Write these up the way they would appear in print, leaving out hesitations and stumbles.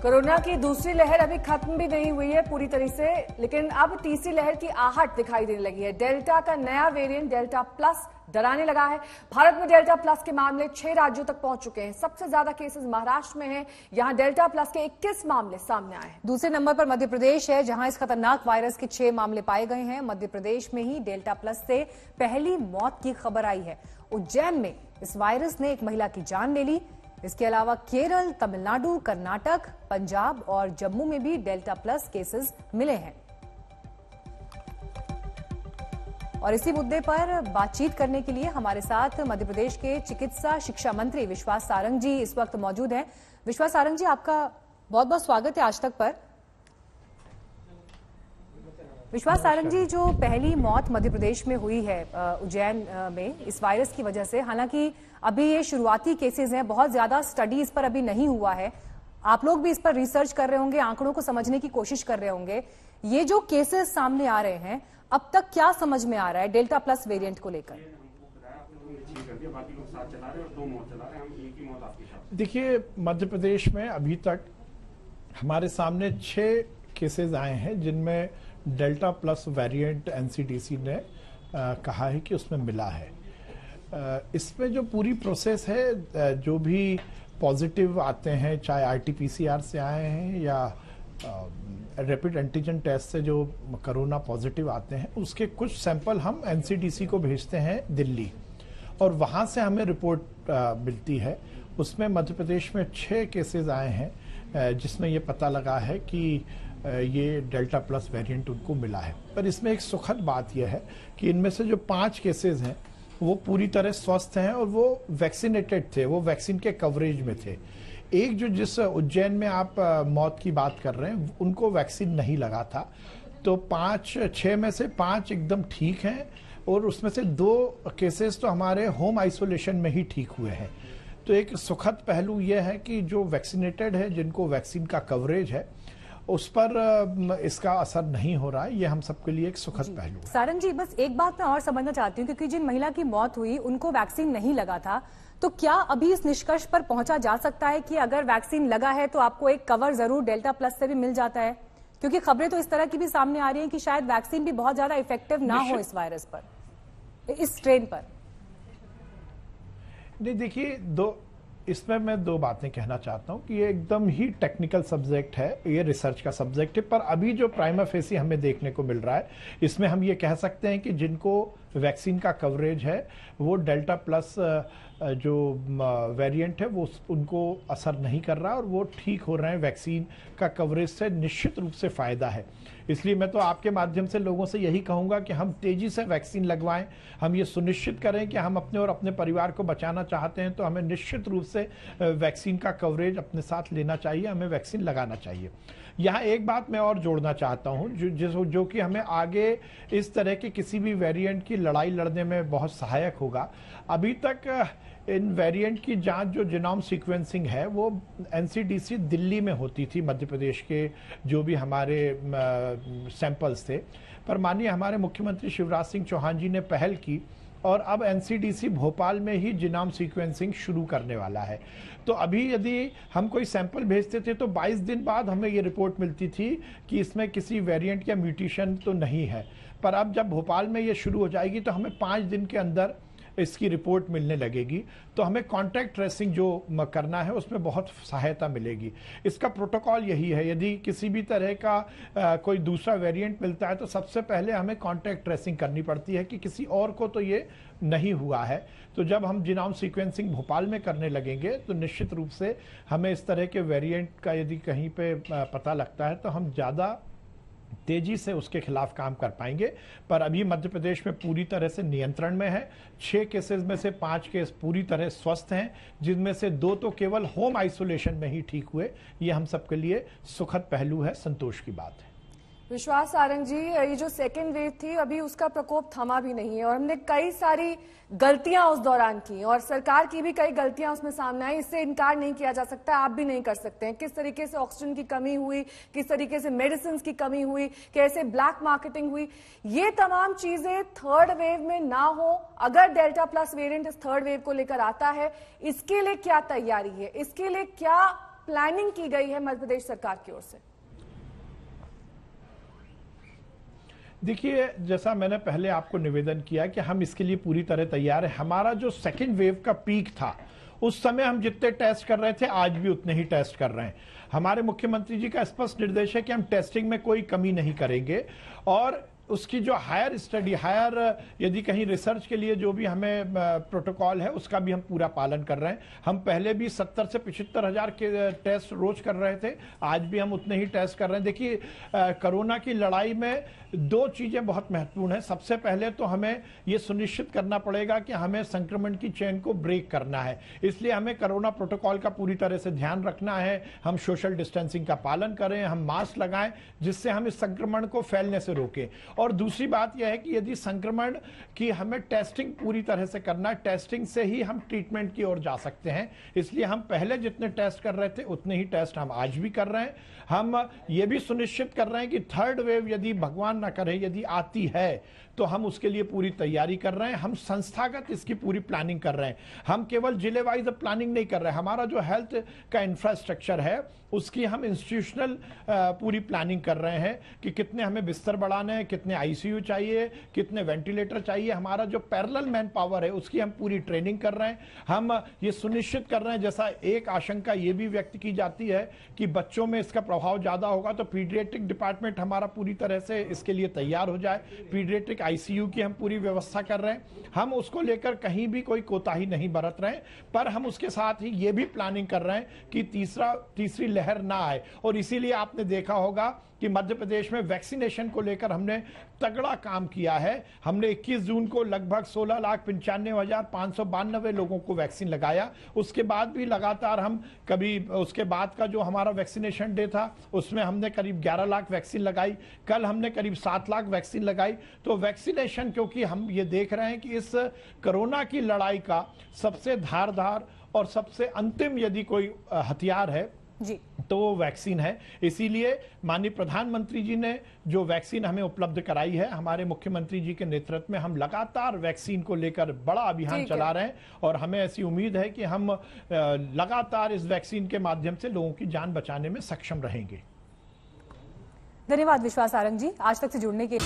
Corona की दूसरी लहर अभी खत्म भी नहीं हुई है पूरी तरह से, लेकिन अब तीसरी लहर की आहट दिखाई देने लगी है। डेल्टा का नया वेरिएंट डेल्टा प्लस डराने लगा है। भारत में डेल्टा प्लस के मामले 6 राज्यों तक पहुंच चुके हैं। सबसे ज्यादा केसेस महाराष्ट्र में हैं। यहां डेल्टा प्लस के 21 मामले सामने आए हैं। दूसरे नंबर पर मध्य प्रदेश है, जहां इस खतरनाक वायरस के 6 मामले पाए गए हैं। मध्य प्रदेश में ही डेल्टा प्लस से पहली मौत की खबर आई है। उज्जैन में इस वायरस ने एक महिला की जान ले ली। इसके अलावा केरल, तमिलनाडु, कर्नाटक, पंजाब और जम्मू में भी डेल्टा प्लस केसेस मिले हैं। और इसी मुद्दे पर बातचीत करने के लिए हमारे साथ मध्य प्रदेश के चिकित्सा शिक्षा मंत्री विश्वास सारंग जी इस वक्त मौजूद हैं। विश्वास सारंग जी, आपका बहुत बहुत स्वागत है आज तक पर। विश्वास सारंग जी, जो पहली मौत मध्य प्रदेश में हुई है उज्जैन में इस वायरस की वजह से, हालांकि अभी ये शुरुआती केसेस हैं, बहुत ज्यादा स्टडी इस पर अभी नहीं हुआ है। आप लोग भी इस पर रिसर्च कर रहे होंगे, आंकड़ों को समझने की कोशिश कर रहे होंगे। ये जो केसेस सामने आ रहे हैं, अब तक क्या समझ में आ रहा है डेल्टा प्लस वेरिएंट को लेकर? देखिए, मध्य प्रदेश में अभी तक हमारे सामने 6 केसेस आए हैं जिनमें डेल्टा प्लस वेरिएंट एनसीडीसी ने कहा है कि उसमें मिला है। इसमें जो पूरी प्रोसेस है, जो भी पॉजिटिव आते हैं, चाहे आरटीपीसीआर से आए हैं या रैपिड एंटीजन टेस्ट से जो कोरोना पॉजिटिव आते हैं, उसके कुछ सैंपल हम एनसीडीसी को भेजते हैं दिल्ली, और वहाँ से हमें रिपोर्ट मिलती है। उसमें मध्य प्रदेश में 6 केसेस आए हैं जिसमें ये पता लगा है कि ये डेल्टा प्लस वेरिएंट उनको मिला है। पर इसमें एक सुखद बात यह है कि इनमें से जो 5 केसेस हैं वो पूरी तरह स्वस्थ हैं और वो वैक्सीनेटेड थे, वो वैक्सीन के कवरेज में थे। एक जो जिस उज्जैन में आप मौत की बात कर रहे हैं, उनको वैक्सीन नहीं लगा था। तो 6 में से 5 एकदम ठीक हैं और उसमें से 2 केसेस तो हमारे होम आइसोलेशन में ही ठीक हुए हैं। तो एक सुखद पहलू यह है कि जो वैक्सीनेटेड है, जिनको वैक्सीन का कवरेज है, उस पर इसका असर नहीं हो रहा है। ये हम सबके लिए एक सुखद पहलू है। सारंग जी, बस एक बात मैं और समझना चाहती हूँ, क्योंकि जिन महिला की मौत हुई उनको वैक्सीन नहीं लगा था, तो क्या अभी इस निष्कर्ष पर पहुंचा जा सकता है कि अगर वैक्सीन लगा है तो आपको एक कवर जरूर डेल्टा प्लस से भी मिल जाता है? क्योंकि खबरें तो इस तरह की भी सामने आ रही हैं कि शायद वैक्सीन भी बहुत ज्यादा इफेक्टिव ना हो इस वायरस पर, इस स्ट्रेन पर। नहीं, देखिए, इसमें मैं 2 बातें कहना चाहता हूँ कि ये एकदम ही टेक्निकल सब्जेक्ट है, ये रिसर्च का सब्जेक्ट है। पर अभी जो प्राइमा फेसी हमें देखने को मिल रहा है, इसमें हम ये कह सकते हैं कि जिनको वैक्सीन का कवरेज है, वो डेल्टा प्लस जो वेरिएंट है वो उनको असर नहीं कर रहा और वो ठीक हो रहे हैं। वैक्सीन का कवरेज से निश्चित रूप से फायदा है। इसलिए मैं तो आपके माध्यम से लोगों से यही कहूंगा कि हम तेजी से वैक्सीन लगवाएं। हम ये सुनिश्चित करें कि हम अपने और अपने परिवार को बचाना चाहते हैं तो हमें निश्चित रूप से वैक्सीन का कवरेज अपने साथ लेना चाहिए, हमें वैक्सीन लगाना चाहिए। यहाँ एक बात मैं और जोड़ना चाहता हूँ जो कि हमें आगे इस तरह के किसी भी वेरिएंट की लड़ाई लड़ने में बहुत सहायक होगा। अभी तक इन वेरिएंट की जांच जो जीनोम सीक्वेंसिंग है वो एनसीडीसी दिल्ली में होती थी, मध्य प्रदेश के जो भी हमारे सैंपल्स थे। पर माननीय हमारे मुख्यमंत्री शिवराज सिंह चौहान जी ने पहल की और अब एनसीडीसी भोपाल में ही जीनोम सीक्वेंसिंग शुरू करने वाला है। तो अभी यदि हम कोई सैंपल भेजते थे तो 22 दिन बाद हमें ये रिपोर्ट मिलती थी कि इसमें किसी वेरिएंट या म्यूटेशन तो नहीं है। पर अब जब भोपाल में ये शुरू हो जाएगी तो हमें 5 दिन के अंदर इसकी रिपोर्ट मिलने लगेगी। तो हमें कॉन्टैक्ट ट्रेसिंग जो करना है उसमें बहुत सहायता मिलेगी। इसका प्रोटोकॉल यही है, यदि किसी भी तरह का कोई दूसरा वेरिएंट मिलता है तो सबसे पहले हमें कॉन्टैक्ट ट्रेसिंग करनी पड़ती है कि किसी और को तो ये नहीं हुआ है। तो जब हम जीनोम सीक्वेंसिंग भोपाल में करने लगेंगे तो निश्चित रूप से हमें इस तरह के वेरिएंट का यदि कहीं पे पता लगता है तो हम ज़्यादा तेजी से उसके खिलाफ काम कर पाएंगे। पर अभी मध्य प्रदेश में पूरी तरह से नियंत्रण में है। 6 केसेस में से 5 केस पूरी तरह स्वस्थ हैं, जिनमें से 2 तो केवल होम आइसोलेशन में ही ठीक हुए। ये हम सबके लिए सुखद पहलू है, संतोष की बात है। विश्वास सारंग जी, ये जो सेकेंड वेव थी अभी उसका प्रकोप थमा भी नहीं है और हमने कई सारी गलतियां उस दौरान की और सरकार की भी कई गलतियां उसमें सामने आई। इससे इनकार नहीं किया जा सकता, आप भी नहीं कर सकते हैं। किस तरीके से ऑक्सीजन की कमी हुई, किस तरीके से मेडिसिन की कमी हुई, कैसे ब्लैक मार्केटिंग हुई, ये तमाम चीजें थर्ड वेव में ना हो। अगर डेल्टा प्लस वेरिएंट इस थर्ड वेव को लेकर आता है, इसके लिए क्या तैयारी है, इसके लिए क्या प्लानिंग की गई है मध्य प्रदेश सरकार की ओर से? देखिए, जैसा मैंने पहले आपको निवेदन किया कि हम इसके लिए पूरी तरह तैयार है। हमारा जो सेकेंड वेव का पीक था उस समय हम जितने टेस्ट कर रहे थे आज भी उतने ही टेस्ट कर रहे हैं। हमारे मुख्यमंत्री जी का स्पष्ट निर्देश है कि हम टेस्टिंग में कोई कमी नहीं करेंगे और उसकी जो हायर स्टडी, हायर यदि कहीं रिसर्च के लिए जो भी हमें प्रोटोकॉल है उसका भी हम पूरा पालन कर रहे हैं। हम पहले भी 70 से 75 हजार के टेस्ट रोज कर रहे थे, आज भी हम उतने ही टेस्ट कर रहे हैं। देखिए, कोरोना की लड़ाई में दो चीजें बहुत महत्वपूर्ण है। सबसे पहले तो हमें यह सुनिश्चित करना पड़ेगा कि हमें संक्रमण की चेन को ब्रेक करना है, इसलिए हमें कोरोना प्रोटोकॉल का पूरी तरह से ध्यान रखना है। हम सोशल डिस्टेंसिंग का पालन करें, हम मास्क लगाएं, जिससे हम इस संक्रमण को फैलने से रोकें। और दूसरी बात यह है कि यदि संक्रमण की हमें टेस्टिंग पूरी तरह से करना है, टेस्टिंग से ही हम ट्रीटमेंट की ओर जा सकते हैं। इसलिए हम पहले जितने टेस्ट कर रहे थे उतने ही टेस्ट हम आज भी कर रहे हैं। हम ये भी सुनिश्चित कर रहे हैं कि थर्ड वेव यदि भगवान ना करे यदि आती है तो हम उसके लिए पूरी तैयारी कर रहे हैं। हम संस्थागत इसकी पूरी प्लानिंग कर रहे हैं। हम केवल जिले वाइज प्लानिंग नहीं कर रहे हैं। हमारा जो हेल्थ का इंफ्रास्ट्रक्चर है उसकी हम इंस्टीट्यूशनल पूरी प्लानिंग कर रहे हैं कि कितने हमें बिस्तर बढ़ाने हैं, कितने आईसीयू चाहिए, कितने वेंटिलेटर चाहिए। हमारा जो पैरेलल मैन पावर है उसकी हम पूरी ट्रेनिंग कर रहे हैं। हम ये सुनिश्चित कर रहे हैं, जैसा एक आशंका ये भी व्यक्त की जाती है कि बच्चों में इसका प्रभाव ज्यादा होगा, तो पीडियाट्रिक डिपार्टमेंट हमारा पूरी तरह से इसके लिए तैयार हो जाए। पीडियाट्रिक आईसीयू की हम पूरी व्यवस्था कर रहे हैं। हम उसको लेकर कहीं भी कोई कोताही नहीं बरत रहे हैं, पर हम उसके साथ ही ये भी प्लानिंग कर रहे हैं कि तीसरी लहर ना आए। और इसीलिए आपने देखा होगा कि मध्य प्रदेश में वैक्सीनेशन को लेकर हमने तगड़ा काम किया है। हमने 21 जून को लगभग 16,95,592 लोगों को वैक्सीन लगाया। उसके बाद भी लगातार हम कभी उसके बाद का जो हमारा वैक्सीनेशन डे था उसमें हमने करीब 11 लाख वैक्सीन लगाई। कल हमने करीब 7 लाख वैक्सीन लगाई। तो वैक्सीनेशन, क्योंकि हम ये देख रहे हैं कि इस कोरोना की लड़ाई का सबसे धारदार और सबसे अंतिम यदि कोई हथियार है जी तो वो वैक्सीन है। इसीलिए माननीय प्रधानमंत्री जी ने जो वैक्सीन हमें उपलब्ध कराई है, हमारे मुख्यमंत्री जी के नेतृत्व में हम लगातार वैक्सीन को लेकर बड़ा अभियान चला रहे हैं और हमें ऐसी उम्मीद है कि हम लगातार इस वैक्सीन के माध्यम से लोगों की जान बचाने में सक्षम रहेंगे। धन्यवाद विश्वास सारंग जी, आज तक से जुड़ने के लिए।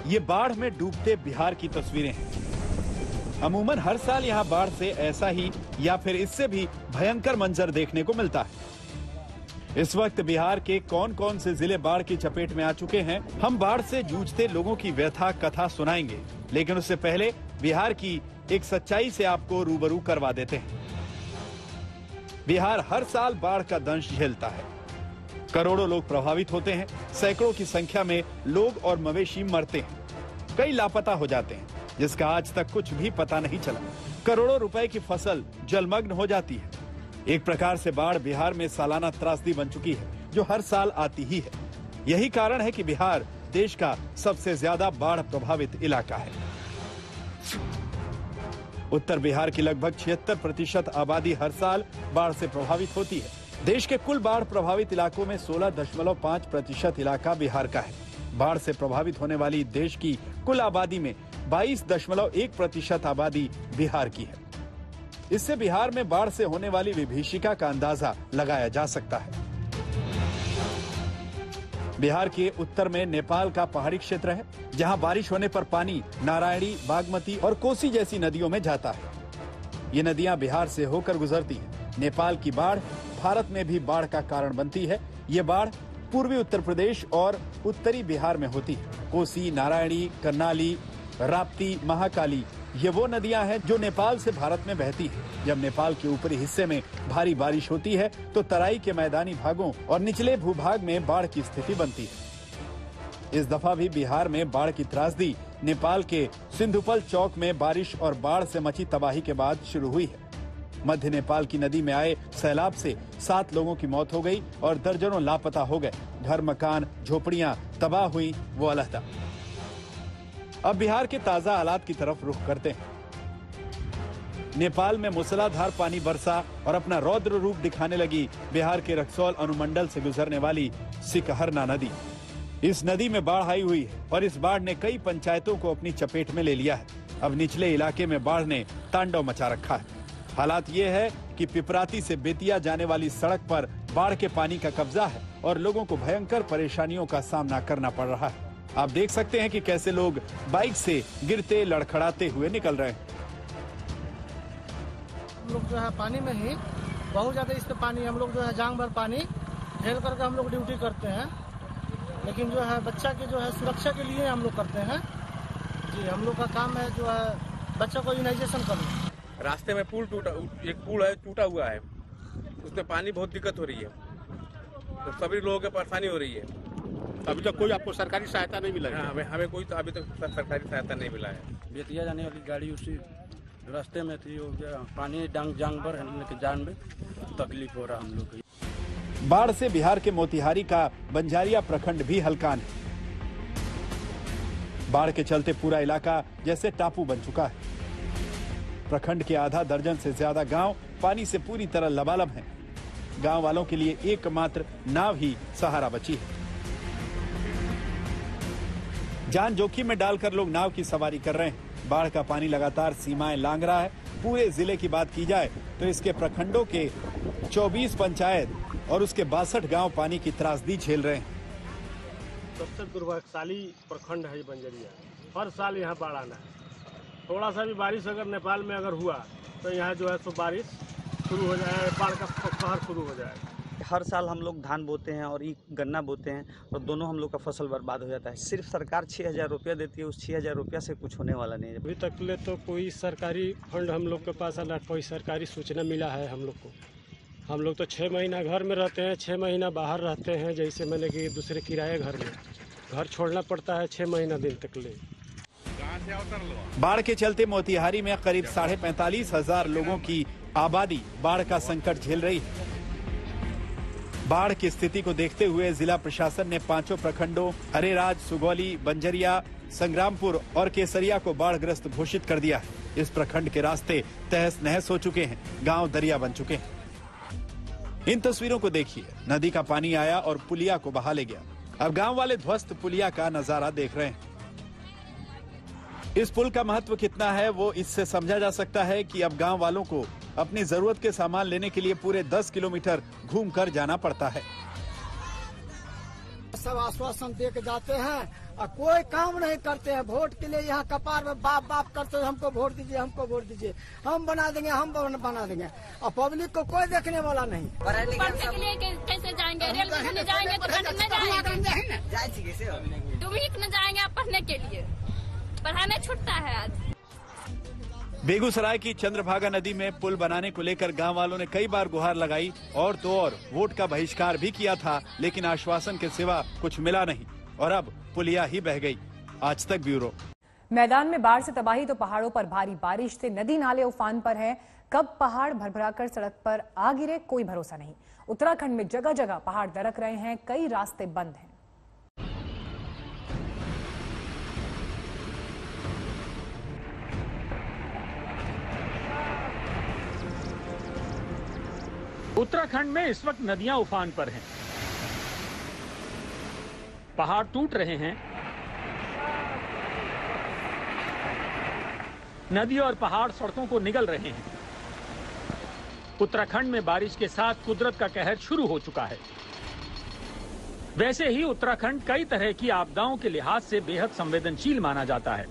ये बाढ़ में डूबते बिहार की तस्वीरें हैं। अमूमन हर साल यहाँ बाढ़ से ऐसा ही या फिर इससे भी भयंकर मंजर देखने को मिलता है। इस वक्त बिहार के कौन कौन से जिले बाढ़ की चपेट में आ चुके हैं, हम बाढ़ से जूझते लोगों की व्यथा कथा सुनाएंगे, लेकिन उससे पहले बिहार की एक सच्चाई से आपको रूबरू करवा देते हैं। बिहार हर साल बाढ़ का दंश झेलता है। करोड़ों लोग प्रभावित होते हैं, सैकड़ों की संख्या में लोग और मवेशी मरते हैं, कई लापता हो जाते हैं जिसका आज तक कुछ भी पता नहीं चला। करोड़ों रुपए की फसल जलमग्न हो जाती है। एक प्रकार से बाढ़ बिहार में सालाना त्रासदी बन चुकी है जो हर साल आती ही है। यही कारण है कि बिहार देश का सबसे ज्यादा बाढ़ प्रभावित इलाका है। उत्तर बिहार की लगभग 76% आबादी हर साल बाढ़ से प्रभावित होती है। देश के कुल बाढ़ प्रभावित इलाकों में 16.5% इलाका बिहार का है। बाढ़ से प्रभावित होने वाली देश की कुल आबादी में 22.1% आबादी बिहार की है। इससे बिहार में बाढ़ से होने वाली विभीषिका का अंदाजा लगाया जा सकता है। बिहार के उत्तर में नेपाल का पहाड़ी क्षेत्र है, जहां बारिश होने पर पानी नारायणी, बागमती और कोसी जैसी नदियों में जाता है। ये नदियां बिहार से होकर गुजरती हैं। नेपाल की बाढ़ भारत में भी बाढ़ का कारण बनती है। ये बाढ़ पूर्वी उत्तर प्रदेश और उत्तरी बिहार में होती है। कोसी, नारायणी, कर्नाली, राप्ती, महाकाली ये वो नदियां हैं जो नेपाल से भारत में बहती है। जब नेपाल के ऊपरी हिस्से में भारी बारिश होती है तो तराई के मैदानी भागों और निचले भूभाग में बाढ़ की स्थिति बनती है। इस दफा भी बिहार में बाढ़ की त्रासदी नेपाल के सिंधुपल चौक में बारिश और बाढ़ से मची तबाही के बाद शुरू हुई है। मध्य नेपाल की नदी में आए सैलाब से 7 लोगों की मौत हो गई और दर्जनों लापता हो गए। घर, मकान, झोपड़ियां तबाह हुई, वो अलहदा। अब बिहार के ताजा हालात की तरफ रुख करते हैं। नेपाल में मूसलाधार पानी बरसा और अपना रौद्र रूप दिखाने लगी बिहार के रक्सौल अनुमंडल से गुजरने वाली सिकहरना नदी। इस नदी में बाढ़ आई हुई है और इस बाढ़ ने कई पंचायतों को अपनी चपेट में ले लिया है। अब निचले इलाके में बाढ़ ने तांडव मचा रखा है। हालात ये है कि पिपराती से बेतिया जाने वाली सड़क पर बाढ़ के पानी का कब्जा है और लोगों को भयंकर परेशानियों का सामना करना पड़ रहा है। आप देख सकते हैं कि कैसे लोग बाइक से गिरते लड़खड़ाते हुए निकल रहे हैं। हम लोग जो है पानी में ही बहुत ज्यादा इस पानी हम लोग जो है जांग भर पानी झेल करके हम लोग ड्यूटी करते हैं, लेकिन जो है बच्चा की जो है सुरक्षा के लिए हम लोग करते हैं जी। हम लोग का काम है जो है बच्चा को इम्यूनाइजेशन करना। रास्ते में एक पुल है टूटा हुआ है, उसमें पानी बहुत दिक्कत हो रही है, तो सभी लोगों को परेशानी हो रही है। अभी तक कोई आपको सरकारी सहायता नहीं मिला है? हमें कोई तो अभी तक सरकारी सहायता नहीं मिला है। बेतिया जाने वाली गाड़ी उसी रास्ते में थी, पानी जांग पर के जान में तकलीफ हो रहा हम लोग को। बाढ़ से बिहार के मोतिहारी का बंजारिया प्रखंड भी हलकान है। बाढ़ के चलते पूरा इलाका जैसे टापू बन चुका है। प्रखंड के आधा दर्जन से ज्यादा गांव पानी से पूरी तरह लबालब हैं। गांव वालों के लिए एकमात्र नाव ही सहारा बची है। जान जोखिम में डालकर लोग नाव की सवारी कर रहे हैं। बाढ़ का पानी लगातार सीमाएं लांघ रहा है। पूरे जिले की बात की जाए तो इसके प्रखंडों के 24 पंचायत और उसके 62 गांव पानी की त्रासदी झेल रहे हैं। सबसे दुर्भाग्यशाली प्रखंड है बंजरिया। हर साल यहाँ बाढ़ आना है। थोड़ा सा भी बारिश अगर नेपाल में अगर हुआ तो यहाँ जो है सो बारिश शुरू हो जाए, बाढ़ का कहर शुरू हो जाए। हर साल हम लोग धान बोते हैं और गन्ना बोते हैं और दोनों हम लोग का फसल बर्बाद हो जाता है। सिर्फ सरकार 6,000 रुपया देती है, उस 6,000 रुपया से कुछ होने वाला नहीं है। अभी तक ले तो कोई सरकारी फंड हम लोग के पास ना कोई सरकारी सूचना मिला है हम लोग को। हम लोग तो 6 महीना घर में रहते हैं, 6 महीना बाहर रहते हैं। जैसे मैंने कि दूसरे किराए घर में घर छोड़ना पड़ता है 6 महीना दिन तक ले। बाढ़ के चलते मोतिहारी में करीब 45,500 लोगों की आबादी बाढ़ का संकट झेल रही है। बाढ़ की स्थिति को देखते हुए जिला प्रशासन ने 5 प्रखंडों अरेराज, सुगौली, बंजरिया, संग्रामपुर और केसरिया को बाढ़ग्रस्त घोषित कर दिया है। इस प्रखंड के रास्ते तहस नहस हो चुके हैं, गांव दरिया बन चुके हैं। इन तस्वीरों को देखिए, नदी का पानी आया और पुलिया को बहा ले गया। अब गांव वाले ध्वस्त पुलिया का नजारा देख रहे हैं। इस पुल का महत्व कितना है वो इससे समझा जा सकता है कि अब गांव वालों को अपनी जरूरत के सामान लेने के लिए पूरे 10 किलोमीटर घूमकर जाना पड़ता है। सब आश्वासन दे के जाते हैं और कोई काम नहीं करते हैं। वोट के लिए यहाँ कपार में बाप बाप करते हैं, हमको वोट दीजिए, हमको वोट दीजिए, हम बना देंगे, हम बना देंगे। और पब्लिक को कोई देखने वाला नहीं। पढ़ने के लिए कैसे जाएंगे? रेल में जाएंगे तो डुमिक न जाएंगे पढ़ने के लिए, पढ़ाने छूटता है। आज बेगूसराय की चंद्रभागा नदी में पुल बनाने को लेकर गांव वालों ने कई बार गुहार लगाई और तो और वोट का बहिष्कार भी किया था, लेकिन आश्वासन के सिवा कुछ मिला नहीं और अब पुलिया ही बह गई। आज तक ब्यूरो। मैदान में बाढ़ से तबाही तो पहाड़ों पर भारी बारिश से नदी नाले उफान पर हैं। कब पहाड़ भरभराकर सड़क पर आ गिरे कोई भरोसा नहीं। उत्तराखंड में जगह जगह पहाड़ दरक रहे हैं, कई रास्ते बंद हैं। उत्तराखंड में इस वक्त नदियां उफान पर हैं, पहाड़ टूट रहे हैं। नदी और पहाड़ सड़कों को निगल रहे हैं। उत्तराखंड में बारिश के साथ कुदरत का कहर शुरू हो चुका है। वैसे ही उत्तराखंड कई तरह की आपदाओं के लिहाज से बेहद संवेदनशील माना जाता है।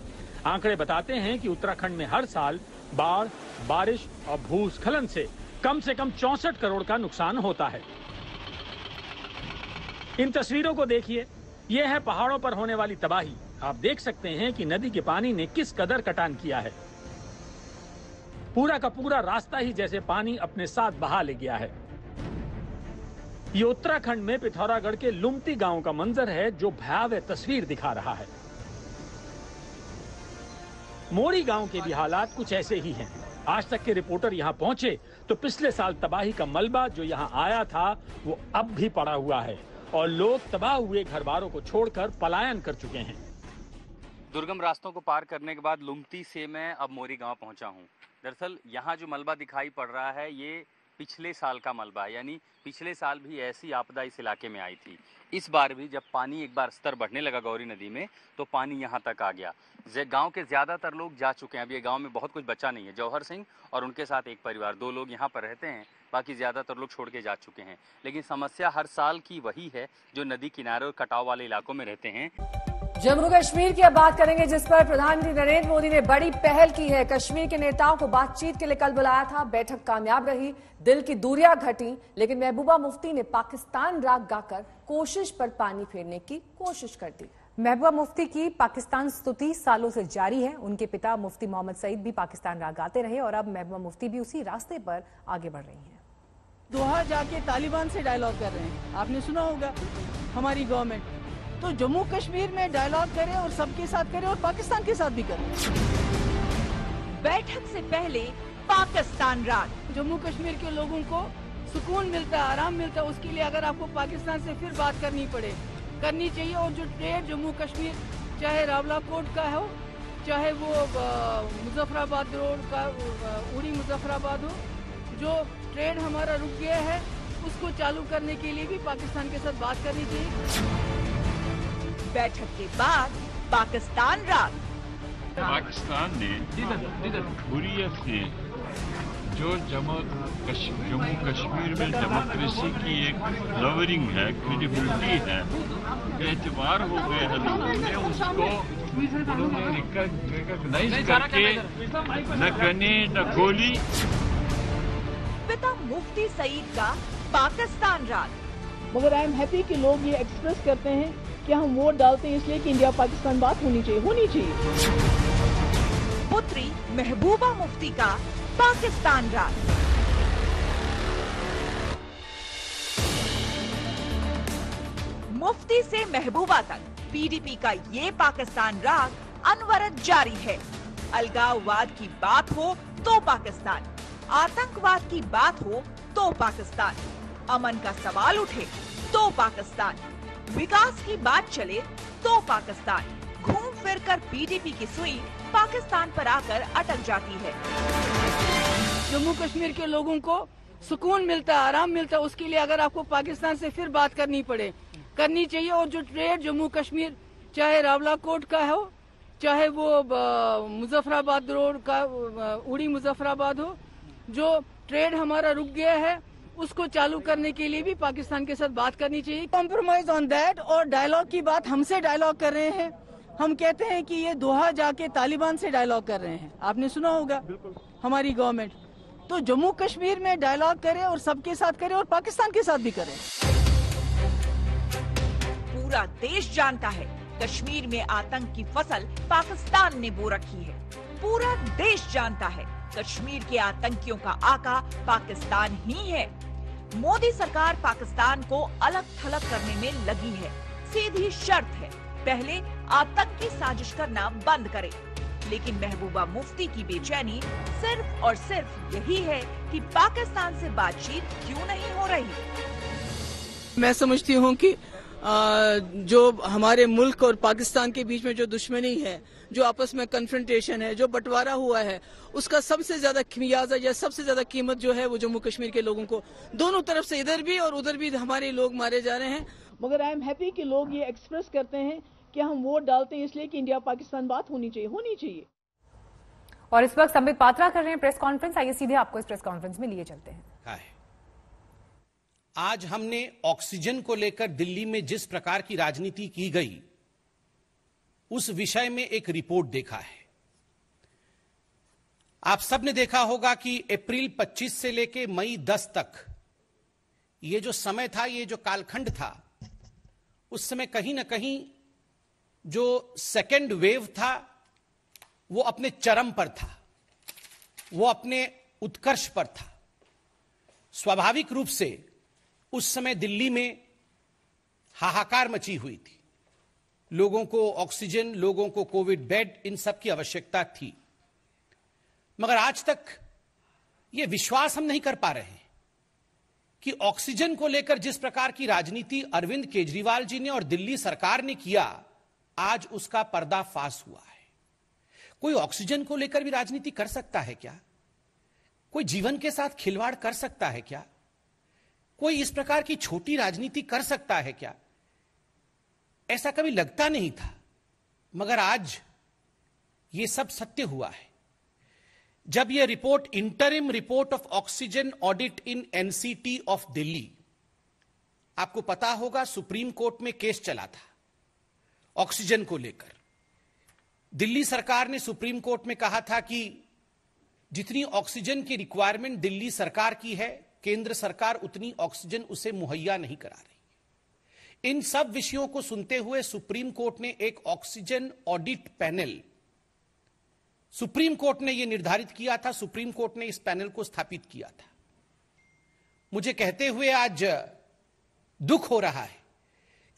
आंकड़े बताते हैं कि उत्तराखंड में हर साल बाढ़, बारिश और भूस्खलन से कम 64 करोड़ का नुकसान होता है। इन तस्वीरों को देखिए, यह है पहाड़ों पर होने वाली तबाही। आप देख सकते हैं कि नदी के पानी ने किस कदर कटान किया है। पूरा का पूरा रास्ता ही जैसे पानी अपने साथ बहा ले गया है। ये उत्तराखंड में पिथौरागढ़ के लुमती गांव का मंजर है जो भयावह तस्वीर दिखा रहा है। मोरी गांव के भी हालात कुछ ऐसे ही हैं। आज तक के रिपोर्टर यहां पहुंचे तो पिछले साल तबाही का मलबा जो यहां आया था वो अब भी पड़ा हुआ है और लोग तबाह हुए घर बारों को छोड़कर पलायन कर चुके हैं। दुर्गम रास्तों को पार करने के बाद लुमती से मैं अब मोरी गांव पहुंचा हूं। दरअसल यहां जो मलबा दिखाई पड़ रहा है ये पिछले साल का मलबा है, यानी पिछले साल भी ऐसी आपदा इस इलाके में आई थी। इस बार भी जब पानी एक बार स्तर बढ़ने लगा गौरी नदी में तो पानी यहां तक आ गया। गांव के ज्यादातर लोग जा चुके हैं, अब ये गांव में बहुत कुछ बचा नहीं है। जौहर सिंह और उनके साथ एक परिवार, 2 लोग यहाँ पर रहते हैं, बाकी ज्यादातर लोग छोड़ के जा चुके हैं। लेकिन समस्या हर साल की वही है जो नदी किनारे और कटाव वाले इलाकों में रहते हैं। जम्मू कश्मीर की अब बात करेंगे, जिस पर प्रधानमंत्री नरेंद्र मोदी ने बड़ी पहल की है। कश्मीर के नेताओं को बातचीत के लिए कल बुलाया था, बैठक कामयाब रही, दिल की दूरियां घटी, लेकिन महबूबा मुफ्ती ने पाकिस्तान राग गाकर कोशिश पर पानी फेरने की कोशिश कर दी। महबूबा मुफ्ती की पाकिस्तान स्तुति सालों से जारी है। उनके पिता मुफ्ती मोहम्मद सईद भी पाकिस्तान राग गाते रहे और अब महबूबा मुफ्ती भी उसी रास्ते पर आगे बढ़ रही हैं। दोहा जाके तालिबान से डायलॉग कर रहे हैं, आपने सुना होगा हमारी गवर्नमेंट। तो जम्मू कश्मीर में डायलॉग करें और सबके साथ करें और पाकिस्तान के साथ भी करें। बैठक से पहले पाकिस्तान राग। जम्मू कश्मीर के लोगों को सुकून मिलता है, आराम मिलता है, उसके लिए अगर आपको पाकिस्तान से फिर बात करनी चाहिए। और जो ट्रेड जम्मू कश्मीर, चाहे रावलाकोट का हो, चाहे वो मुजफ्फराबाद रोड का उड़ी मुजफ्फराबाद हो, जो ट्रेड हमारा रुक गया है उसको चालू करने के लिए भी पाकिस्तान के साथ बात करनी चाहिए। बैठक के बाद पाकिस्तान राग। पाकिस्तान ने हुर्रियत से जो जम्मू कश्मीर में डेमोक्रेसी की एक फ्लावरिंग है, क्रेडिबिलिटी है, एतबार हो गए हैं लोगों ने उसको, उन्होंने रिकॉग्नाइज करके न गने न गोली। पिता मुफ्ती सईद का पाकिस्तान राग। मगर आई एम हैप्पी कि लोग ये एक्सप्रेस करते हैं कि हम वोट डालते हैं इसलिए कि इंडिया पाकिस्तान बात होनी चाहिए। पुत्री महबूबा मुफ्ती का पाकिस्तान राग। मुफ्ती से महबूबा तक पीडीपी का ये पाकिस्तान राग अनवरत जारी है। अलगाववाद की बात हो तो पाकिस्तान, आतंकवाद की बात हो तो पाकिस्तान, अमन का सवाल उठे तो पाकिस्तान, विकास की बात चले तो पाकिस्तान। घूम फिर कर पीडीपी की सुई पाकिस्तान पर आकर अटक जाती है। जम्मू कश्मीर के लोगों को सुकून मिलता है, आराम मिलता है, उसके लिए अगर आपको पाकिस्तान से फिर बात करनी चाहिए। और जो ट्रेड जम्मू कश्मीर, चाहे रावलाकोट का हो, चाहे वो मुजफ्फराबाद रोड का उड़ी मुजफ्फराबाद हो, जो ट्रेड हमारा रुक गया है उसको चालू करने के लिए भी पाकिस्तान के साथ बात करनी चाहिए। Compromise on that. और डायलॉग की बात, हमसे डायलॉग कर रहे हैं, हम कहते हैं कि ये दोहा जाके तालिबान से डायलॉग कर रहे हैं, आपने सुना होगा हमारी गवर्नमेंट। तो जम्मू कश्मीर में डायलॉग करें और सबके साथ करें और पाकिस्तान के साथ भी करें। पूरा देश जानता है कश्मीर में आतंक की फसल पाकिस्तान ने बो रखी है। पूरा देश जानता है कश्मीर के आतंकियों का आका पाकिस्तान ही है। मोदी सरकार पाकिस्तान को अलग थलग करने में लगी है। सीधी शर्त है, पहले आतंकी साजिश करना बंद करे। लेकिन महबूबा मुफ्ती की बेचैनी सिर्फ और सिर्फ यही है कि पाकिस्तान से बातचीत क्यों नहीं हो रही। मैं समझती हूँ कि जो हमारे मुल्क और पाकिस्तान के बीच में जो दुश्मनी है, जो आपस में कन्फ्रंटेशन है, जो बंटवारा हुआ है, उसका सबसे ज्यादा खमियाजा या सबसे ज्यादा कीमत जो है वो जम्मू कश्मीर के लोगों को, दोनों तरफ से, इधर भी और उधर भी हमारे लोग मारे जा रहे हैं। मगर आई एम हैप्पी कि लोग ये एक्सप्रेस करते हैं कि हम वोट डालते हैं इसलिए कि इंडिया पाकिस्तान बात होनी चाहिए। और इस वक्त संबित पात्रा कर रहे हैं प्रेस कॉन्फ्रेंस। आइए सीधे आपको इस प्रेस कॉन्फ्रेंस में लिए चलते हैं। आज हमने ऑक्सीजन को लेकर दिल्ली में जिस प्रकार की राजनीति की गई उस विषय में एक रिपोर्ट देखा है। आप सबने देखा होगा कि अप्रैल 25 से लेकर मई 10 तक ये जो समय था, ये जो कालखंड था, उस समय कहीं ना कहीं जो सेकेंड वेव था वो अपने चरम पर था, वो अपने उत्कर्ष पर था। स्वाभाविक रूप से उस समय दिल्ली में हाहाकार मची हुई थी। लोगों को ऑक्सीजन, लोगों को कोविड बेड, इन सब की आवश्यकता थी। मगर आज तक यह विश्वास हम नहीं कर पा रहे कि ऑक्सीजन को लेकर जिस प्रकार की राजनीति अरविंद केजरीवाल जी ने और दिल्ली सरकार ने किया, आज उसका पर्दाफाश हुआ है। कोई ऑक्सीजन को लेकर भी राजनीति कर सकता है क्या? कोई जीवन के साथ खिलवाड़ कर सकता है क्या? कोई इस प्रकार की छोटी राजनीति कर सकता है क्या? ऐसा कभी लगता नहीं था, मगर आज यह सब सत्य हुआ है। जब यह report, interim report of oxygen audit in NCT of Delhi, आपको पता होगा सुप्रीम कोर्ट में केस चला था ऑक्सीजन को लेकर। दिल्ली सरकार ने सुप्रीम कोर्ट में कहा था कि जितनी ऑक्सीजन की रिक्वायरमेंट दिल्ली सरकार की है, केंद्र सरकार उतनी ऑक्सीजन उसे मुहैया नहीं करा रही। इन सब विषयों को सुनते हुए सुप्रीम कोर्ट ने एक oxygen audit panel, supreme court ने यह निर्धारित किया था, सुप्रीम कोर्ट ने इस पैनल को स्थापित किया था। मुझे कहते हुए आज दुख हो रहा है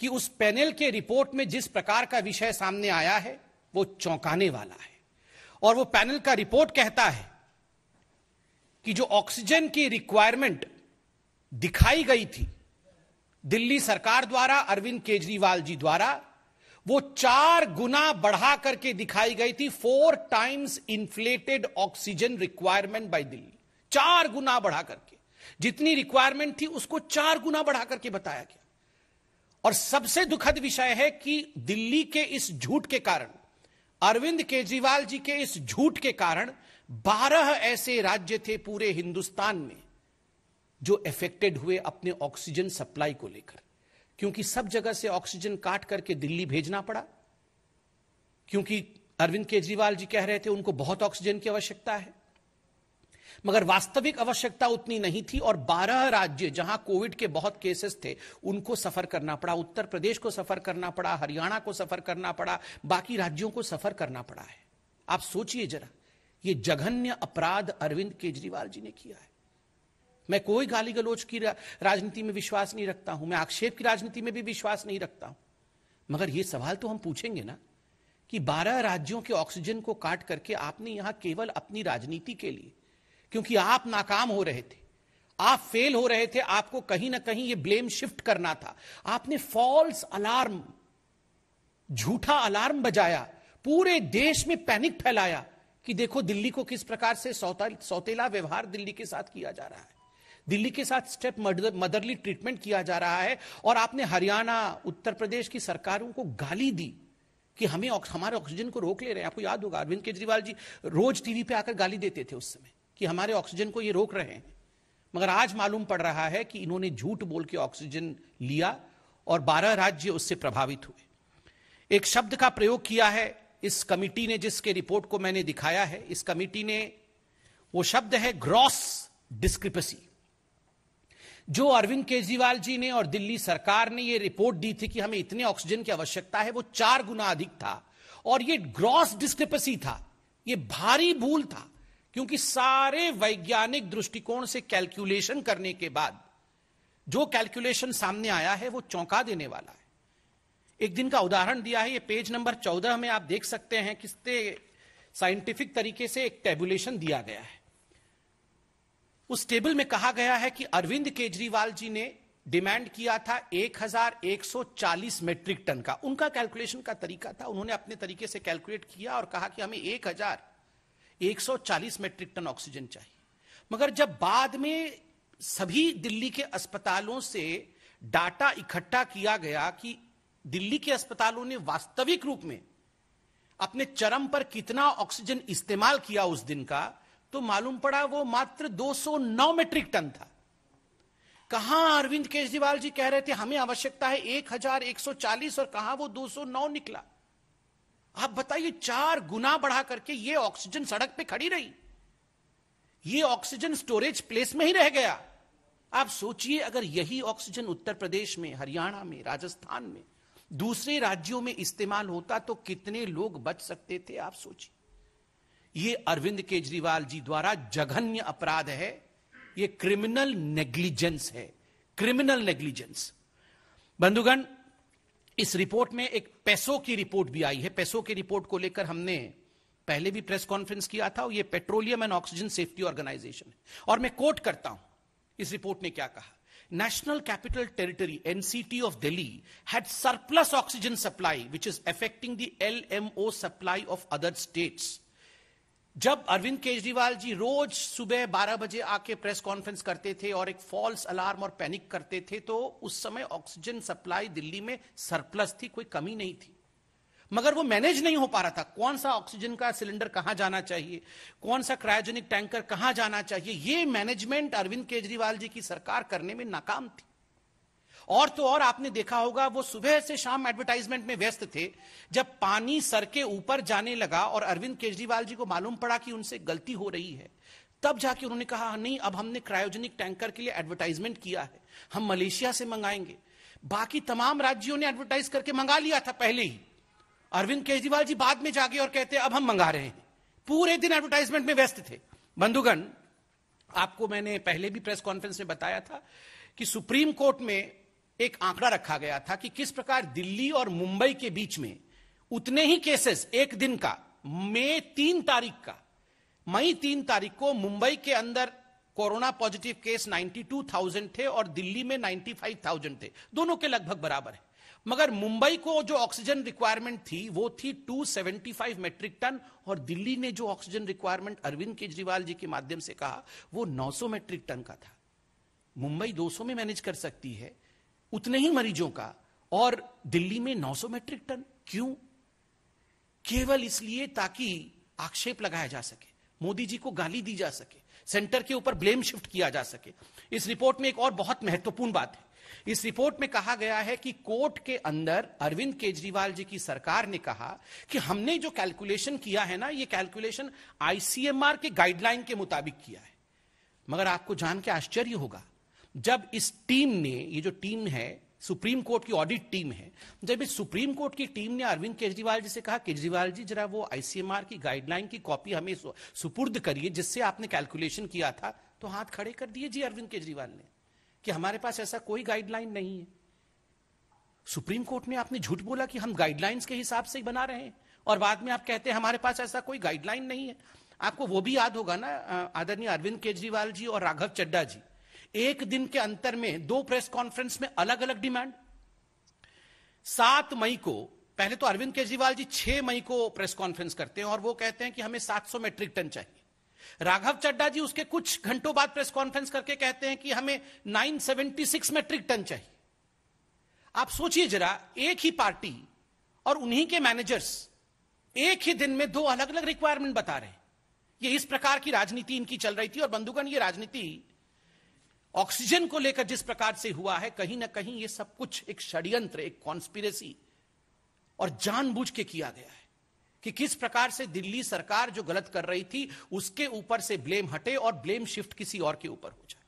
कि उस पैनल के रिपोर्ट में जिस प्रकार का विषय सामने आया है वो चौंकाने वाला है। और वो पैनल का रिपोर्ट कहता है कि जो ऑक्सीजन की रिक्वायरमेंट दिखाई गई थी दिल्ली सरकार द्वारा, अरविंद केजरीवाल जी द्वारा, वो 4 गुना बढ़ा करके दिखाई गई थी। 4 times inflated oxygen requirement by Delhi. 4 गुना बढ़ा करके जितनी रिक्वायरमेंट थी उसको 4 गुना बढ़ा करके बताया गया। और सबसे दुखद विषय है कि दिल्ली के इस झूठ के कारण, अरविंद केजरीवाल जी के इस झूठ के कारण 12 ऐसे राज्य थे पूरे हिंदुस्तान में जो अफेक्टेड हुए अपने ऑक्सीजन सप्लाई को लेकर, क्योंकि सब जगह से ऑक्सीजन काट करके दिल्ली भेजना पड़ा, क्योंकि अरविंद केजरीवाल जी कह रहे थे उनको बहुत ऑक्सीजन की आवश्यकता है, मगर वास्तविक आवश्यकता उतनी नहीं थी। और 12 राज्य जहां कोविड के बहुत केसेस थे उनको सफर करना पड़ा। उत्तर प्रदेश को सफर करना पड़ा, हरियाणा को सफर करना पड़ा, बाकी राज्यों को सफर करना पड़ा है। आप सोचिए जरा, ये जघन्य अपराध अरविंद केजरीवाल जी ने किया है। मैं कोई गाली गलौज की राजनीति में विश्वास नहीं रखता हूं, मैं आक्षेप की राजनीति में भी विश्वास नहीं रखता हूं, मगर यह सवाल तो हम पूछेंगे ना कि 12 राज्यों के ऑक्सीजन को काट करके आपने यहां केवल अपनी राजनीति के लिए, क्योंकि आप नाकाम हो रहे थे, आप फेल हो रहे थे, आपको कहीं ना कहीं यह ब्लेम शिफ्ट करना था, आपने फॉल्स अलार्म, झूठा अलार्म बजाया, पूरे देश में पैनिक फैलाया कि देखो दिल्ली को किस प्रकार से सौतेला व्यवहार दिल्ली के साथ किया जा रहा है, दिल्ली के साथ स्टेप मदरली ट्रीटमेंट किया जा रहा है। और आपने हरियाणा, उत्तर प्रदेश की सरकारों को गाली दी कि हमें हमारे ऑक्सीजन को रोक ले रहे हैं। आपको याद होगा अरविंद केजरीवाल जी रोज टीवी पे आकर गाली देते थे उस समय कि हमारे ऑक्सीजन को ये रोक रहे हैं, मगर आज मालूम पड़ रहा है कि इन्होंने झूठ बोल के ऑक्सीजन लिया और 12 राज्य उससे प्रभावित हुए। एक शब्द का प्रयोग किया है इस कमिटी ने, जिसके रिपोर्ट को मैंने दिखाया है, इस कमिटी ने, वो शब्द है ग्रॉस डिस्क्रिपेंसी। जो अरविंद केजरीवाल जी ने और दिल्ली सरकार ने ये रिपोर्ट दी थी कि हमें इतने ऑक्सीजन की आवश्यकता है, वो 4 गुना अधिक था और ये ग्रॉस डिस्क्रिपेंसी था, ये भारी भूल था, क्योंकि सारे वैज्ञानिक दृष्टिकोण से कैलकुलेशन करने के बाद जो कैलकुलेशन सामने आया है वो चौंका देने वाला है। एक दिन का उदाहरण दिया है, ये पेज नंबर 14 में आप देख सकते हैं कितने साइंटिफिक तरीके से एक टेबुलेशन दिया गया है। उस टेबल में कहा गया है कि अरविंद केजरीवाल जी ने डिमांड किया था 1140 मेट्रिक टन का, उनका कैलकुलेशन का तरीका था, उन्होंने अपने तरीके से कैलकुलेट किया और कहा कि हमें 1140 मेट्रिक टन ऑक्सीजन चाहिए। मगर जब बाद में सभी दिल्ली के अस्पतालों से डाटा इकट्ठा किया गया कि दिल्ली के अस्पतालों ने वास्तविक रूप में अपने चरम पर कितना ऑक्सीजन इस्तेमाल किया उस दिन का, तो मालूम पड़ा वो मात्र 209 मेट्रिक टन था। कहां अरविंद केजरीवाल जी कह रहे थे हमें आवश्यकता है 1140 और कहां वो 209 निकला। आप बताइए, 4 गुना बढ़ा करके ये ऑक्सीजन सड़क पे खड़ी रही, ये ऑक्सीजन स्टोरेज प्लेस में ही रह गया। आप सोचिए अगर यही ऑक्सीजन उत्तर प्रदेश में, हरियाणा में, राजस्थान में, दूसरे राज्यों में इस्तेमाल होता तो कितने लोग बच सकते थे। आप सोचिए, ये अरविंद केजरीवाल जी द्वारा जघन्य अपराध है, ये क्रिमिनल नेग्लिजेंस है, क्रिमिनल नेग्लिजेंस। बंधुगण, इस रिपोर्ट में एक पेसो की रिपोर्ट भी आई है। पेसो की रिपोर्ट को लेकर हमने पहले भी प्रेस कॉन्फ्रेंस किया था। ये petroleum and oxygen safety organisation है और मैं कोट करता हूं इस रिपोर्ट ने क्या कहा। National Capital Territory NCT of Delhi had surplus oxygen supply which is affecting the LMO supply of other states जब अरविंद केजरीवाल जी रोज सुबह 12 बजे आके प्रेस कॉन्फ्रेंस करते थे और एक फॉल्स अलार्म और पैनिक करते थे, तो उस समय ऑक्सीजन सप्लाई दिल्ली में सरप्लस थी, कोई कमी नहीं थी, मगर वो मैनेज नहीं हो पा रहा था। कौन सा ऑक्सीजन का सिलेंडर कहां जाना चाहिए, कौन सा क्रायोजेनिक टैंकर कहां जाना चाहिए, ये मैनेजमेंट अरविंद केजरीवाल जी की सरकार करने में नाकाम थी। और तो और आपने देखा होगा वो सुबह से शाम एडवर्टाइजमेंट में व्यस्त थे। जब पानी सर के ऊपर जाने लगा और अरविंद केजरीवाल जी को मालूम पड़ा कि उनसे गलती हो रही है, तब जाके उन्होंने कहा नहीं, अब हमने क्रायोजेनिक टैंकर के लिए एडवर्टाइजमेंट किया है, हम मलेशिया से मंगाएंगे। बाकी तमाम राज्यों ने एडवर्टाइज करके मंगा लिया था पहले ही। अरविंद केजरीवाल जी बाद में जाके और कहते अब हम मंगा रहे हैं। पूरे दिन एडवर्टाइजमेंट में व्यस्त थे। बंधुगण, आपको मैंने पहले भी प्रेस कॉन्फ्रेंस में बताया था कि सुप्रीम कोर्ट में एक आंकड़ा रखा गया था कि किस प्रकार दिल्ली और मुंबई के बीच में उतने ही केसेस एक दिन का, मई 3 तारीख को मुंबई के अंदर कोरोना पॉजिटिव केस 92,000 थे और दिल्ली में 95,000 थे, दोनों के लगभग बराबर है। मगर मुंबई को जो ऑक्सीजन रिक्वायरमेंट थी वो थी 275 मेट्रिक टन और दिल्ली ने जो ऑक्सीजन रिक्वायरमेंट अरविंद केजरीवाल जी के माध्यम से कहा वो 900 मेट्रिक टन का था। मुंबई 200 में मैनेज कर सकती है उतने ही मरीजों का, और दिल्ली में 900 मेट्रिक टन। क्यों? केवल इसलिए ताकि आक्षेप लगाया जा सके, मोदी जी को गाली दी जा सके, सेंटर के ऊपर ब्लेम शिफ्ट किया जा सके। इस रिपोर्ट में एक और बहुत महत्वपूर्ण बात है। इस रिपोर्ट में कहा गया है कि कोर्ट के अंदर अरविंद केजरीवाल जी की सरकार ने कहा कि हमने जो कैलकुलेशन किया है ना, ये कैलकुलेशन आईसीएमआर के गाइडलाइन के मुताबिक किया है। मगर आपको जान के आश्चर्य होगा, जब इस टीम ने, ये जो टीम है सुप्रीम कोर्ट की ऑडिट टीम है, जब इस सुप्रीम कोर्ट की टीम ने अरविंद केजरीवाल जी से कहा केजरीवाल जी जरा वो आईसीएमआर की गाइडलाइन की कॉपी हमें सुपुर्द करिए जिससे आपने कैलकुलेशन किया था, तो हाथ खड़े कर दिए जी अरविंद केजरीवाल ने कि हमारे पास ऐसा कोई गाइडलाइन नहीं है। सुप्रीम कोर्ट में आपने झूठ बोला कि हम गाइडलाइंस के हिसाब से ही बना रहे हैं और बाद में आप कहते हैं हमारे पास ऐसा कोई गाइडलाइन नहीं है। आपको वो भी याद होगा ना, आदरणीय अरविंद केजरीवाल जी और राघव चड्ढा जी एक दिन के अंतर में 2 प्रेस कॉन्फ्रेंस में अलग अलग डिमांड। 7 मई को, पहले तो अरविंद केजरीवाल जी 6 मई को प्रेस कॉन्फ्रेंस करते हैं और वो कहते हैं कि हमें 700 मेट्रिक टन चाहिए। राघव चड्ढा जी उसके कुछ घंटों बाद प्रेस कॉन्फ्रेंस करके कहते हैं कि हमें 976 मेट्रिक टन चाहिए। आप सोचिए जरा, एक ही पार्टी और उन्हीं के मैनेजर्स एक ही दिन में 2 अलग अलग रिक्वायरमेंट बता रहे हैं। ये इस प्रकार की राजनीति इनकी चल रही थी। और बंधुगण, ये राजनीति ऑक्सीजन को लेकर जिस प्रकार से हुआ है, कहीं ना कहीं ये सब कुछ एक षड्यंत्र, एक कॉन्स्पिरेसी और जानबूझ के किया गया है कि किस प्रकार से दिल्ली सरकार जो गलत कर रही थी उसके ऊपर से ब्लेम हटे और ब्लेम शिफ्ट किसी और के ऊपर हो जाए।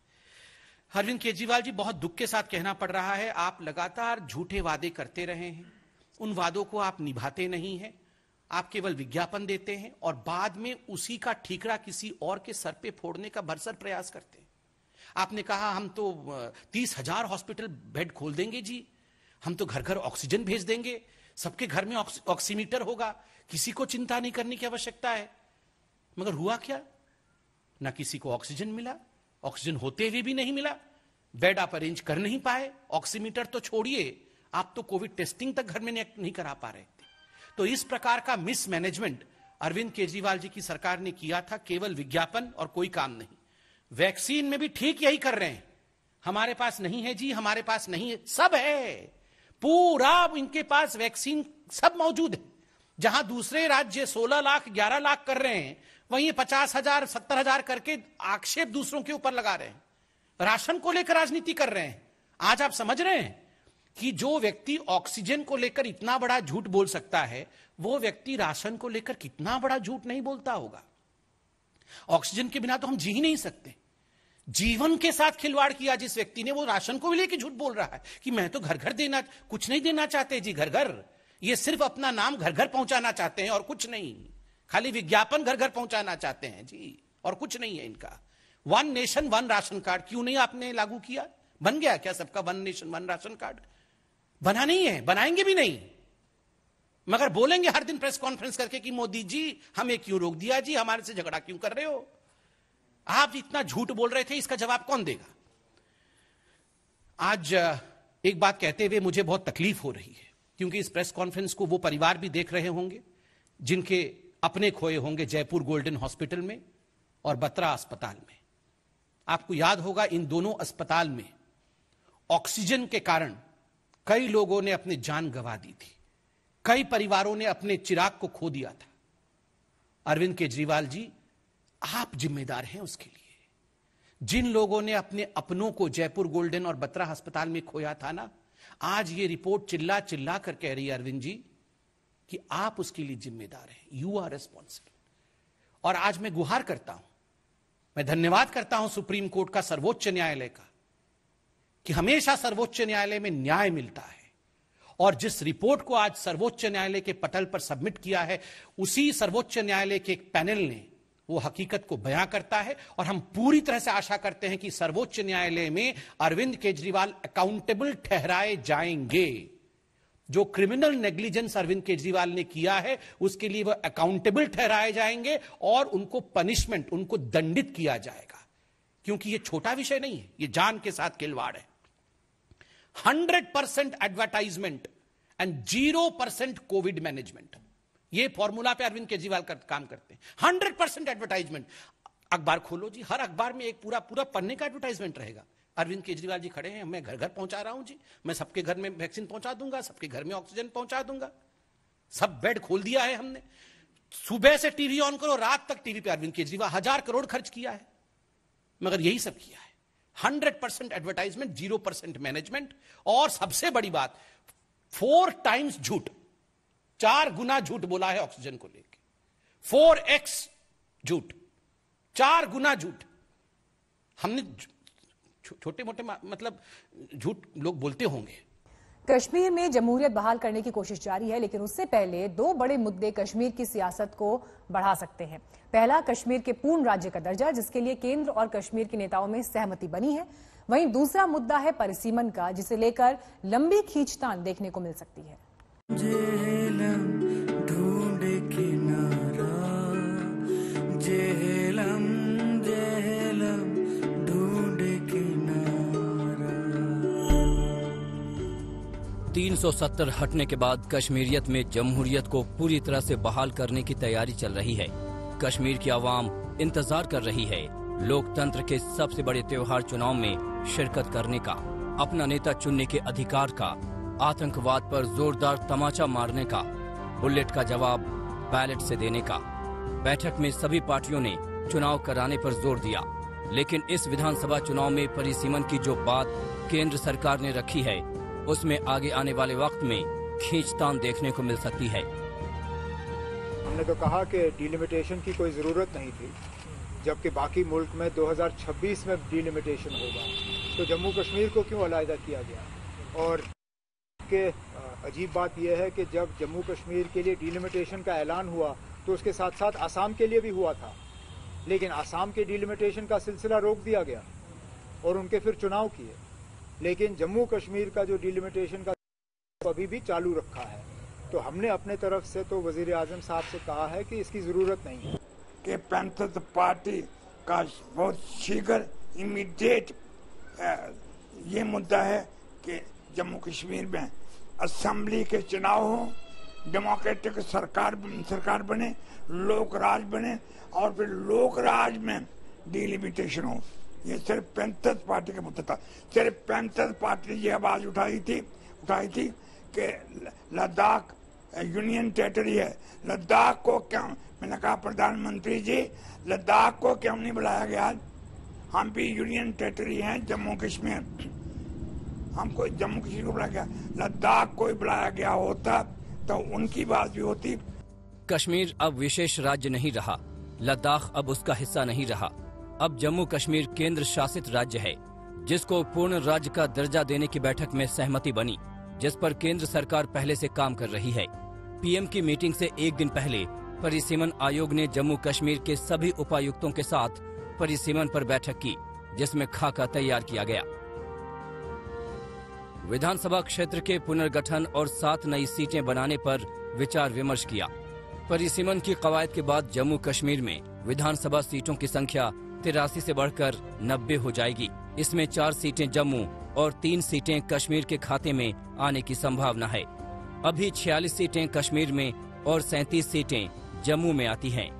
अरविंद केजरीवाल जी, बहुत दुख के साथ कहना पड़ रहा है, आप लगातार झूठे वादे करते रहे हैं, उन वादों को आप निभाते नहीं हैं, आप केवल विज्ञापन देते हैं और बाद में उसी का ठीकरा किसी और के सर पे फोड़ने का भरसक प्रयास करते हैं। आपने कहा हम तो 30,000 हॉस्पिटल बेड खोल देंगे जी, हम तो घर घर ऑक्सीजन भेज देंगे, सबके घर में ऑक्सीमीटर होगा, किसी को चिंता नहीं करने की आवश्यकता है। मगर हुआ क्या? ना किसी को ऑक्सीजन मिला, ऑक्सीजन होते हुए भी नहीं मिला, बेड आप अरेंज कर नहीं पाए, ऑक्सीमीटर तो छोड़िए, आप तो कोविड टेस्टिंग तक घर में नहीं करा पा रहे थे। तो इस प्रकार का मिसमैनेजमेंट अरविंद केजरीवाल जी की सरकार ने किया था, केवल विज्ञापन और कोई काम नहीं। वैक्सीन में भी ठीक यही कर रहे हैं, हमारे पास नहीं है जी, हमारे पास नहीं है, सब है, पूरा इनके पास वैक्सीन सब मौजूद है। जहां दूसरे राज्य 16 लाख 11 लाख कर रहे हैं, वहीं 50,000 70,000 करके आक्षेप दूसरों के ऊपर लगा रहे हैं, राशन को लेकर राजनीति कर रहे हैं। आज आप समझ रहे हैं कि जो व्यक्ति ऑक्सीजन को लेकर इतना बड़ा झूठ बोल सकता है, वो व्यक्ति राशन को लेकर कितना बड़ा झूठ नहीं बोलता होगा। ऑक्सीजन के बिना तो हम जी ही नहीं सकते। जीवन के साथ खिलवाड़ किया जिस व्यक्ति ने, वो राशन को भी लेकर झूठ बोल रहा है कि मैं तो घर घर देना, कुछ नहीं देना चाहते जी घर घर, ये सिर्फ अपना नाम घर घर पहुंचाना चाहते हैं और कुछ नहीं, खाली विज्ञापन घर घर पहुंचाना चाहते हैं जी, और कुछ नहीं है इनका। 1 नेशन 1 राशन कार्ड क्यों नहीं आपने लागू किया? बन गया क्या सबका 1 नेशन 1 राशन कार्ड? बना नहीं है, बनाएंगे भी नहीं, मगर बोलेंगे हर दिन प्रेस कॉन्फ्रेंस करके कि मोदी जी हमें क्यों रोक दिया जी, हमारे से झगड़ा क्यों कर रहे हो? आप इतना झूठ बोल रहे थे, इसका जवाब कौन देगा? आज एक बात कहते हुए मुझे बहुत तकलीफ हो रही है, क्योंकि इस प्रेस कॉन्फ्रेंस को वो परिवार भी देख रहे होंगे जिनके अपने खोए होंगे जयपुर गोल्डन हॉस्पिटल में और बत्रा अस्पताल में। आपको याद होगा इन दोनों अस्पताल में ऑक्सीजन के कारण कई लोगों ने अपनी जान गंवा दी थी, कई परिवारों ने अपने चिराग को खो दिया था। अरविंद केजरीवाल जी, आप जिम्मेदार हैं उसके लिए। जिन लोगों ने अपने अपनों को जयपुर गोल्डन और बत्रा अस्पताल में खोया था ना, आज ये रिपोर्ट चिल्ला चिल्ला कर कह रही है अरविंद जी कि आप उसके लिए जिम्मेदार हैं, यू आर रिस्पॉन्सिबल। और आज मैं गुहार करता हूं, मैं धन्यवाद करता हूं सुप्रीम कोर्ट का, सर्वोच्च न्यायालय का, कि हमेशा सर्वोच्च न्यायालय में न्याय मिलता है। और जिस रिपोर्ट को आज सर्वोच्च न्यायालय के पटल पर सबमिट किया है, उसी सर्वोच्च न्यायालय के एक पैनल ने वो हकीकत को बयां करता है। और हम पूरी तरह से आशा करते हैं कि सर्वोच्च न्यायालय में अरविंद केजरीवाल अकाउंटेबल ठहराए जाएंगे। जो क्रिमिनल नेग्लिजेंस अरविंद केजरीवाल ने किया है उसके लिए वह अकाउंटेबल ठहराए जाएंगे और उनको पनिशमेंट, उनको दंडित किया जाएगा। क्योंकि यह छोटा विषय नहीं है, यह जान के साथ खिलवाड़ है। 100% एडवर्टाइजमेंट एंड 0% कोविड मैनेजमेंट, ये फॉर्मूला पे अरविंद केजरीवाल काम करते हैं। 100% एडवर्टाइजमेंट। अखबार खोलो जी, हर अखबार में एक पूरा पन्ने का एडवर्टाइजमेंट रहेगा। अरविंद केजरीवाल जी खड़े हैं, मैं घर घर पहुंचा रहा हूं जी, मैं सबके घर में वैक्सीन पहुंचा दूंगा, सबके घर में ऑक्सीजन पहुंचा दूंगा, सब बेड खोल दिया है हमने। सुबह से टीवी ऑन करो, रात तक टीवी पे अरविंद केजरीवाल 1000 करोड़ खर्च किया है, मगर यही सब किया है। 100% एडवर्टाइजमेंट, 0% मैनेजमेंट। और सबसे बड़ी बात, 4 टाइम्स झूठ, 4 गुना झूठ बोला है ऑक्सीजन को लेकर, 4x झूठ, 4 गुना झूठ। हमने छोटे मोटे मतलब झूठ लोग बोलते होंगे। कश्मीर में जमहूरियत बहाल करने की कोशिश जारी है, लेकिन उससे पहले 2 बड़े मुद्दे कश्मीर की सियासत को बढ़ा सकते हैं। पहला, कश्मीर के पूर्ण राज्य का दर्जा, जिसके लिए केंद्र और कश्मीर के नेताओं में सहमति बनी है। वहीं दूसरा मुद्दा है परिसीमन का, जिसे लेकर लंबी खींचतान देखने को मिल सकती है। तीन 370 हटने के बाद कश्मीरियत में जमहूरियत को पूरी तरह से बहाल करने की तैयारी चल रही है। कश्मीर की आवाम इंतजार कर रही है लोकतंत्र के सबसे बड़े त्योहार चुनाव में शिरकत करने का, अपना नेता चुनने के अधिकार का, आतंकवाद पर जोरदार तमाचा मारने का, बुलेट का जवाब बैलेट से देने का। बैठक में सभी पार्टियों ने चुनाव कराने पर जोर दिया, लेकिन इस विधानसभा चुनाव में परिसीमन की जो बात केंद्र सरकार ने रखी है, उसमें आगे आने वाले वक्त में खींचतान देखने को मिल सकती है। हमने तो कहा कि डिलिमिटेशन की कोई जरूरत नहीं थी, जबकि बाकी मुल्क में 2026 में डिलिमिटेशन होगा, तो जम्मू कश्मीर को क्यों अलहदा किया गया। और के अजीब बात यह है कि जब जम्मू कश्मीर के लिए डिलिमिटेशन का ऐलान हुआ तो उसके साथ साथ आसाम के लिए भी हुआ था, लेकिन आसाम के डिलिमिटेशन का सिलसिला रोक दिया गया और उनके फिर चुनाव किए। लेकिन जम्मू कश्मीर का जो डिलिमिटेशन का अभी भी चालू रखा है, तो हमने अपने तरफ से तो वजीर आजम साहब से कहा है कि इसकी जरूरत नहीं है कि पैंथर्स पार्टी का बहुत शीघ्र इमीडिएट ये मुद्दा है कि जम्मू कश्मीर में असेंबली के चुनाव हो, डेमोक्रेटिक सरकार बने, लोक राज बने और फिर लोक राज में डिलिमिटेशन हो। ये सिर्फ पैंथर्स पार्टी का मुद्दा था। सिर्फ पैंथर्स पार्टी ने ये आवाज उठाई थी कि लद्दाख यूनियन टेरिटरी है, लद्दाख को क्यों, मैंने कहा प्रधानमंत्री जी लद्दाख को क्यों नहीं बुलाया गया, हम भी यूनियन टेरिटरी हैं जम्मू कश्मीर, हमको जम्मू कश्मीर को बुलाया गया, लद्दाख को बुलाया गया होता तो उनकी बात भी होती। कश्मीर अब विशेष राज्य नहीं रहा, लद्दाख अब उसका हिस्सा नहीं रहा। अब जम्मू कश्मीर केंद्र शासित राज्य है, जिसको पूर्ण राज्य का दर्जा देने की बैठक में सहमति बनी, जिस पर केंद्र सरकार पहले से काम कर रही है। पीएम की मीटिंग से एक दिन पहले परिसीमन आयोग ने जम्मू कश्मीर के सभी उपायुक्तों के साथ परिसीमन पर बैठक की, जिसमें खाका तैयार किया गया। विधानसभा क्षेत्र के पुनर्गठन और 7 नई सीटें बनाने पर विचार विमर्श किया। परिसीमन की कवायद के बाद जम्मू कश्मीर में विधानसभा सीटों की संख्या 83 से बढ़कर 90 हो जाएगी। इसमें 4 सीटें जम्मू और 3 सीटें कश्मीर के खाते में आने की संभावना है। अभी 46 सीटें कश्मीर में और 37 सीटें जम्मू में आती हैं।